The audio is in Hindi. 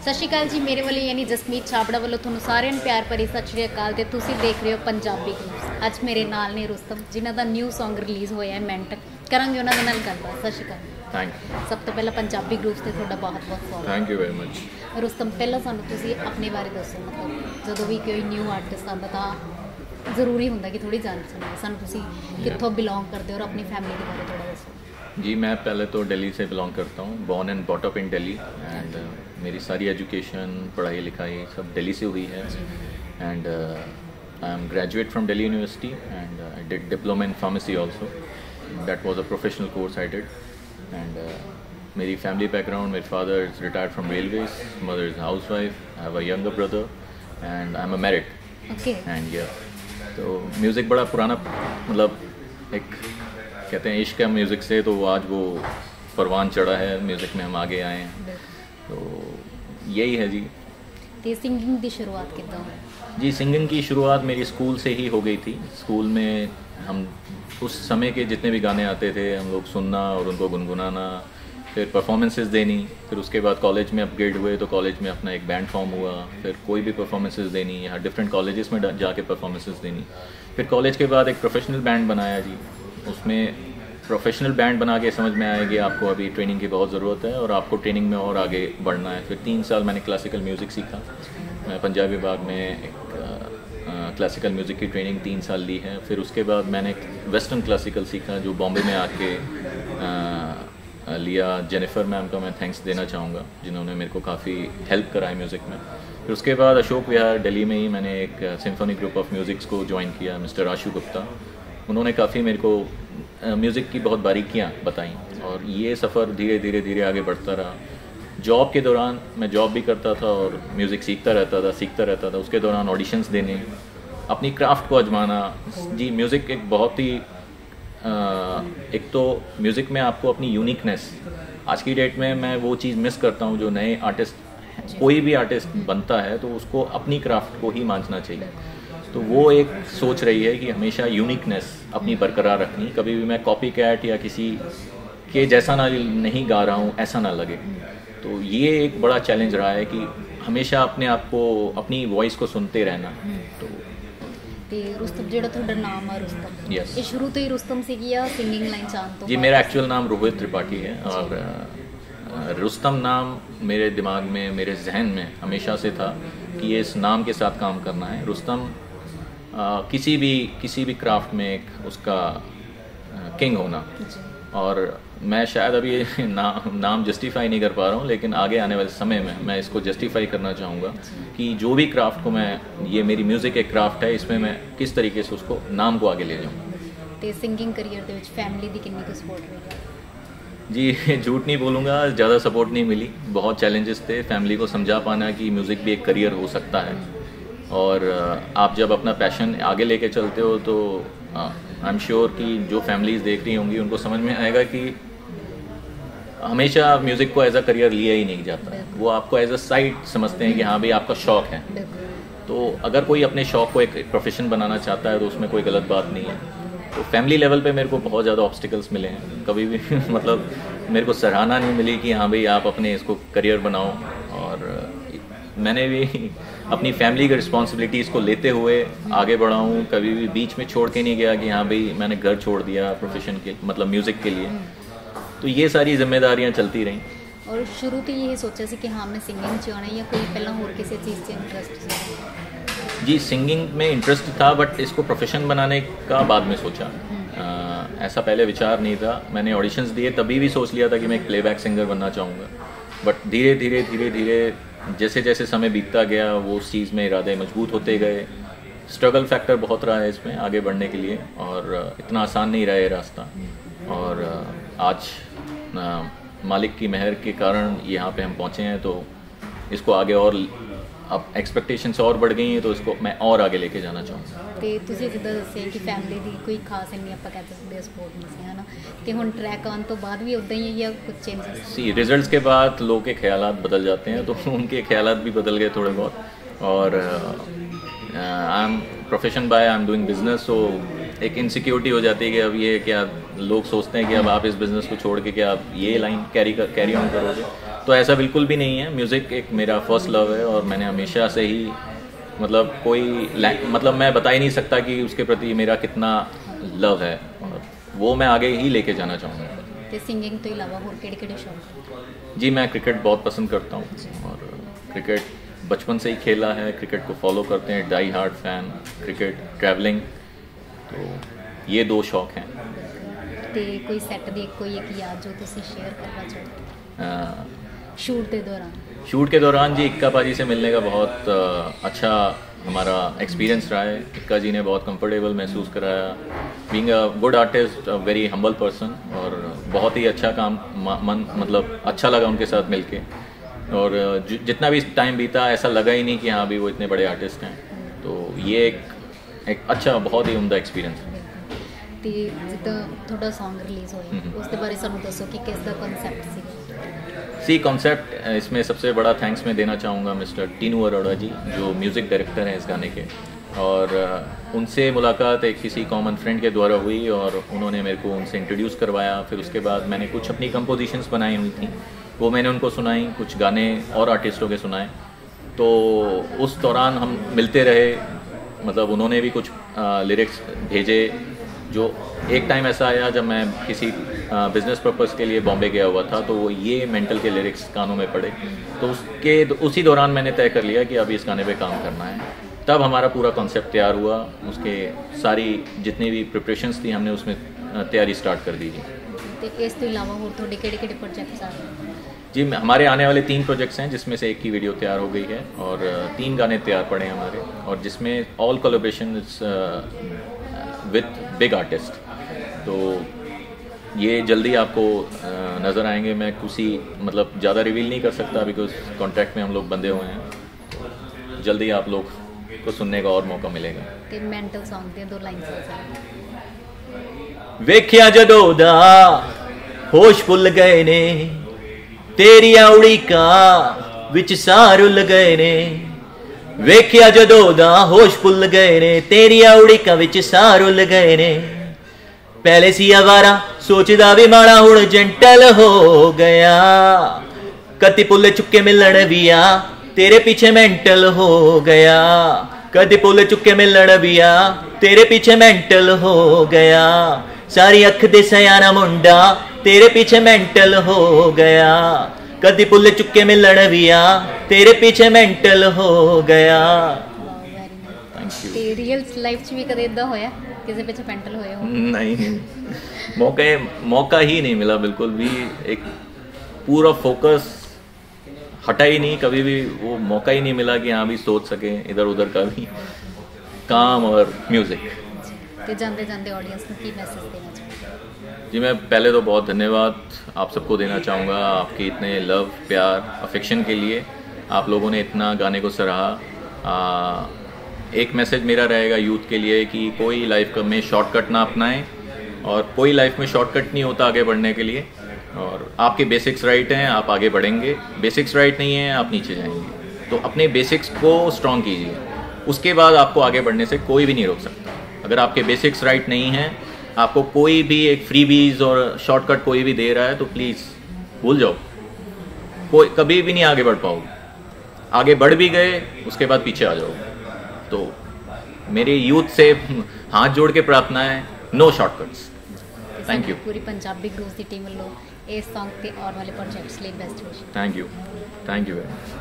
सत श्री अकाल जी, मेरे वालों यानी जसमीत छाबड़ा वालों तुहानू सारिਆਂ ਨੂੰ प्यार भरी सत श्री अकाल ते तुसीं देख रहे हो पंजाबी ग्रुप्स। अज मेरे नाल ने रुस्तम जिन्हां दा न्यू सॉन्ग रिलीज़ होया है मिंट करांगे उन्हां दे नाल गलबात। सत श्री अकाल। Thank you. सब तो पहला पंजाबी ग्रुप्स ते तुहाडा बहुत बहुत स्वागत। Thank you very much. Rustam पहला सानू तुसीं अपने बारे दसो, मतलब जदों भी कोई न्यू आर्टिस्ट आंदा तां जरूरी हुंदा कि थोड़ी जान सुनो सानू तुसीं कित्थों बिलोंग करदे हो और अपनी फैमिली के बारे थोड़ा दसो। जी मैं पहले तो दिल्ली से बिलोंग करता हूँ, born and brought up in Delhi and मेरी सारी एजुकेशन पढ़ाई लिखाई सब दिल्ली से हुई है and I am graduate from Delhi university and I did diploma in pharmacy also. That was a professional course I did and मेरी फैमिली बैकग्राउंड, मेरे father is retired from railways, mother is house wife, I have a younger brother and I am a married and तो म्यूज़िक बड़ा पुराना, मतलब एक कहते हैं इश्क है म्यूज़िक से, तो आज वो परवान चढ़ा है म्यूज़िक में, हम आगे आए हैं, तो यही है जी। तो सिंगिंग की शुरुआत कितना हुई? जी सिंगिंग की शुरुआत मेरी स्कूल से ही हो गई थी। स्कूल में हम उस समय के जितने भी गाने आते थे हम लोग सुनना और उनको गुनगुनाना, फिर परफॉर्मेंसेस देनी, फिर उसके बाद कॉलेज में अपग्रेड हुए तो कॉलेज में अपना एक बैंड फॉर्म हुआ, फिर कोई भी परफॉर्मेंसेस देनी या डिफरेंट कॉलेजेस में जाके परफॉर्मेंसेस देनी। फिर कॉलेज के बाद एक प्रोफेशनल बैंड बनाया जी। उसमें प्रोफेशनल बैंड बना के समझ में आया कि आपको अभी ट्रेनिंग की बहुत ज़रूरत है और आपको ट्रेनिंग में और आगे बढ़ना है। फिर 3 साल मैंने क्लासिकल म्यूज़िक सीखा। मैं पंजाबी बाग में एक क्लासिकल म्यूज़िक की ट्रेनिंग 3 साल ली है। फिर उसके बाद मैंने वेस्टर्न क्लासिकल सीखा जो बॉम्बे में आके लिया। जेनिफर मैम का मैं थैंक्स देना चाहूँगा जिन्होंने मेरे को काफ़ी हेल्प करा है म्यूज़िक में। फिर उसके बाद अशोक विहार दिल्ली में ही मैंने एक सिम्फनी ग्रुप ऑफ म्यूज़िक्स को ज्वाइन किया, मिस्टर आशु गुप्ता। उन्होंने काफ़ी मेरे को म्यूज़िक की बहुत बारीकियाँ बताई और ये सफ़र धीरे धीरे धीरे आगे बढ़ता रहा। जॉब के दौरान मैं जॉब भी करता था और म्यूज़िक सीखता रहता था। उसके दौरान ऑडिशंस देने, अपनी क्राफ्ट को आजमाना। जी म्यूज़िक एक बहुत ही एक तो म्यूज़िक में आपको अपनी यूनिकनेस, आज की डेट में मैं वो चीज़ मिस करता हूँ जो नए आर्टिस्ट, कोई भी आर्टिस्ट बनता है तो उसको अपनी क्राफ्ट को ही मांझना चाहिए। तो वो एक सोच रही है कि हमेशा यूनिकनेस अपनी बरकरार रखनी, कभी भी मैं कॉपी कैट या किसी के जैसा ना नहीं गा रहा हूँ ऐसा ना लगे। तो ये एक बड़ा चैलेंज रहा है कि हमेशा अपने आप को, अपनी वॉइस को सुनते रहना। तो रुस्तम जेड़ा ਤੁਹਾਡਾ नाम है रुस्तम, ये शुरू तो ही रुस्तम से किया सिंगिंग लाइन चांद तो? जी मेरा एक्चुअल नाम रोहित त्रिपाठी है और रुस्तम नाम मेरे दिमाग में, मेरे जहन में हमेशा से था कि ये इस नाम के साथ काम करना है। रुस्तम किसी भी क्राफ्ट में एक उसका किंग होना, और मैं शायद अभी नाम जस्टिफाई नहीं कर पा रहा हूँ, लेकिन आगे आने वाले समय में मैं इसको जस्टिफाई करना चाहूँगा कि जो भी क्राफ्ट को मैं, ये मेरी म्यूज़िक एक क्राफ्ट है, इसमें मैं किस तरीके से उसको नाम को आगे ले जाऊँ। तो सिंगिंग करियर ਦੇ ਵਿੱਚ फैमिली ਦੀ कितनी को सपोर्ट रही? जी झूठ नहीं बोलूँगा, ज़्यादा सपोर्ट नहीं मिली। बहुत चैलेंजेस थे फैमिली को समझा पाना कि म्यूज़िक भी एक करियर हो सकता है, और आप जब अपना पैशन आगे लेके चलते हो तो आई एम श्योर कि जो फैमिलीज़ देख रही होंगी उनको समझ में आएगा कि हमेशा म्यूज़िक को एज अ करियर लिया ही नहीं जाता। वो आपको एज अ साइड समझते हैं कि हाँ भाई आपका शौक़ है। तो अगर कोई अपने शौक़ को एक प्रोफेशन बनाना चाहता है तो उसमें कोई गलत बात नहीं है। तो फैमिली लेवल पे मेरे को बहुत ज़्यादा ऑब्स्टिकल्स मिले हैं, कभी भी मतलब मेरे को सराहना नहीं मिली कि हाँ भाई आप अपने इसको करियर बनाओ। और मैंने भी अपनी फैमिली की रिस्पॉन्सिबिलिटीज़ को लेते हुए आगे बढ़ा हूँ। कभी भी बीच में छोड़ के नहीं गया कि हाँ भाई मैंने घर छोड़ दिया प्रोफेशन के, मतलब म्यूज़िक के लिए। तो ये सारी जिम्मेदारियाँ चलती रहीं। और शुरू तो यही सोचा सी कि हाँ मैं सिंगिंग च आना, या कोई पहला होर किसी चीज़ से इंटरेस्ट? जी सिंगिंग में इंटरेस्ट था, बट इसको प्रोफेशन बनाने का बाद में सोचा। ऐसा पहले विचार नहीं था। मैंने ऑडिशंस दिए, तभी भी सोच लिया था कि मैं एक प्लेबैक सिंगर बनना चाहूँगा। बट धीरे धीरे जैसे जैसे समय बीतता गया वो उस चीज़ में इरादे मजबूत होते गए। स्ट्रगल फैक्टर बहुत रहा है इसमें आगे बढ़ने के लिए, और इतना आसान नहीं रहा है रास्ता। और आज मालिक की मेहर के कारण यहाँ पे हम पहुँचे हैं, तो इसको आगे और अब एक्सपेक्टेशंस और बढ़ गई हैं, तो इसको मैं और आगे लेके जाना चाहूँगा। तो तुसीं जिद्दां दस्सिया कि फैमिली दी कोई खास इन्नी आपां कह सकदे सपोर्ट नहीं सी, है ना? तो हुण ट्रैक आने तो बाद भी उदां ही है या कुछ चेंजेस? सी रिजल्ट्स के बाद लोगों के ख्यालात बदल जाते हैं, तो उनके ख्यालात भी बदल गए थोड़े बहुत। और I am profession by, I am doing business, so एक इनसिक्योरिटी हो जाती है कि अब ये क्या, लोग सोचते हैं कि अब आप इस बिज़नेस को छोड़ के क्या आप ये लाइन कैरी ऑन करोगे। तो ऐसा बिल्कुल भी नहीं है। म्यूज़िक एक मेरा फर्स्ट लव है और मैंने हमेशा से ही मतलब मतलब मैं बता ही नहीं सकता कि उसके प्रति मेरा कितना लव है, और वो मैं आगे ही लेके जाना चाहूँगा। ਤੇ ਸਿੰਗਿੰਗ ਤੋਂ ਇਲਾਵਾ ਹੋਰ ਕਿਹੜੇ ਸ਼ੌਕ? जी मैं क्रिकेट बहुत पसंद करता हूँ और क्रिकेट बचपन से ही खेला है, क्रिकेट को फॉलो करते हैं, die hard fan, cricket, travelling, तो ये 2 शौक हैं। ਤੇ ਕੋਈ ਸੈੱਟ ਦੀ ਕੋਈ ਇੱਕ ਯਾਦ ਜੋ ਤੁਸੀਂ ਸ਼ੇਅਰ ਕਰਨਾ ਚਾਹੋ शूट के दौरान? शूट के दौरान जी इक्का पाजी से मिलने का बहुत अच्छा हमारा एक्सपीरियंस रहा है। इक्का जी ने बहुत कंफर्टेबल महसूस कराया, being a good artist, a very humble person, और बहुत ही अच्छा काम मतलब अच्छा लगा उनके साथ मिलके। और जितना भी टाइम बीता ऐसा लगा ही नहीं कि हाँ भी वो इतने बड़े आर्टिस्ट हैं, तो ये एक अच्छा बहुत ही उम्दा एक्सपीरियंस है। ਤੇ ਜਿੱਦਾਂ ਤੁਹਾਡਾ Song ਰਿਲੀਜ਼ ਹੋਇਆ ਉਸ ਦੇ ਬਾਰੇ ਸਾਨੂੰ ਦੱਸੋ ਕਿ ਕਿਸ ਦਾ ਕਨਸੈਪਟ ਸੀ? कॉन्सेप्ट इसमें सबसे बड़ा थैंक्स मैं देना चाहूँगा मिस्टर टीनू अरोड़ा जी, जो म्यूज़िक डायरेक्टर हैं इस गाने के। और उनसे मुलाकात एक किसी कॉमन फ्रेंड के द्वारा हुई और उन्होंने मेरे को उनसे इंट्रोड्यूस करवाया। फिर उसके बाद मैंने कुछ अपनी कंपोजिशंस बनाई हुई थी, वो मैंने उनको सुनाई, कुछ गाने और आर्टिस्टों के सुनाए। तो उस दौरान हम मिलते रहे, मतलब उन्होंने भी कुछ लिरिक्स भेजे। जो एक टाइम ऐसा आया जब मैं किसी बिज़नेस पर्पस के लिए बॉम्बे गया हुआ था, तो वो ये मेंटल के लिरिक्स कानों में पड़े, तो उसी दौरान मैंने तय कर लिया कि अभी इस गाने पे काम करना है। तब हमारा पूरा कॉन्सेप्ट तैयार हुआ, उसके सारी जितनी भी प्रिपरेशंस थी हमने उसमें तैयारी स्टार्ट कर दी थी। तो इस तो इलावा और थोड़े केड़े प्रोजेक्ट्स आ रहे हैं? जी हमारे आने वाले 3 प्रोजेक्ट्स हैं, जिसमें से एक की वीडियो तैयार हो गई है और 3 गाने तैयार पड़े हैं हमारे, और जिसमें all collaboration with big artist. तो ये जल्दी आपको नज़र आएंगे। मैं कुछ मतलब ज़्यादा रिवील नहीं कर सकता बिकॉज कॉन्ट्रैक्ट में हम लोग बंधे हुए हैं। जल्दी आप लोग को सुनने का और मौका मिलेगा। ਤੇ ਮੈਂਟਲ Song ਦੀਆਂ 2 ਲਾਈਨਸ ਵੇਖਿਆ ਜਦੋਂ ਦਾ ਹੋਸ਼ ਭੁੱਲ ਗਏ ਨੇ, ਤੇਰੀਆਂ ਉੜੀਕਾਂ ਵਿੱਚ ਸਾਹ ਰੁੱਲ ਗਏ ਨੇ। ਵੇਖਿਆ ਜਦੋਂ ਦਾ ਹੋਸ਼ ਭੁੱਲ ਗਏ ਨੇ, ਤੇਰੀਆਂ ਉੜੀਕਾਂ ਵਿੱਚ ਸਾਹ ਰੁੱਲ ਗਏ ਨੇ। ਪਹਿਲੇ ਸੀ ਆਵਾਰਾ ਸੋਚਦਾ ਵੀ ਮਾੜਾ, ਹੁਣ ਜੈਂਟਲ ਹੋ ਗਿਆ। ਕਦੀ ਪੁੱਲ ਚੁੱਕੇ ਮਿਲਣ ਵੀ ਆ, तेरे पीछे मेंटल हो गया। कदी पुल चुके मिलन भी आ, तेरे पीछे मेंटल हो गया। सारी अख दे सयाना मुंडा, तेरे पीछे मेंटल हो गया। कदी पुल चुके मिलन भी आ, तेरे पीछे मेंटल हो गया। ਤੇ ਰੀਅਲ ਲਾਈਫ 'ਚ ਵੀ ਕਦੇ ਇਦਾਂ ਹੋਇਆ ਕਿਸੇ ਪਿੱਛੇ ਮੈਂਟਲ ਹੋਏ ਹੋ? नहीं, मौका ही नहीं मिला बिल्कुल भी। एक पूरा फोकस हटा ही नहीं, कभी भी वो मौका ही नहीं मिला कि हाँ भी सोच सके इधर उधर का भी, काम और म्यूज़िक। तो जाते जाते ऑडियंस को की मैसेज देना चाहूँगा? जी मैं पहले तो बहुत धन्यवाद आप सबको देना चाहूँगा, आपके इतने लव, प्यार, अफेक्शन के लिए। आप लोगों ने इतना गाने को सराहा। एक मैसेज मेरा रहेगा यूथ के लिए कि कोई लाइफ में शॉर्टकट ना अपनाएं, और कोई लाइफ में शॉर्टकट नहीं होता आगे बढ़ने के लिए। और आपके बेसिक्स राइट हैं, आप आगे बढ़ेंगे। बेसिक्स राइट नहीं है, आप नीचे जाएंगे। तो अपने बेसिक्स को स्ट्रॉन्ग कीजिए, उसके बाद आपको आगे बढ़ने से कोई भी नहीं रोक सकता। अगर आपके बेसिक्स राइट नहीं हैं, आपको कोई भी एक फ्रीबीज और शॉर्टकट कोई भी दे रहा है तो प्लीज़ भूल जाओ, कोई कभी भी नहीं आगे बढ़ पाओगे। आगे बढ़ भी गए उसके बाद पीछे आ जाओगे। तो मेरे यूथ से हाथ जोड़ के प्रार्थना है, नो शॉर्टकट्स। Thank you. पूरी पंजाबी ग्रूव्स की टीम वालों इस सॉन्ग के और वाले प्रोजेक्ट्स लिए best wish. Thank you very much.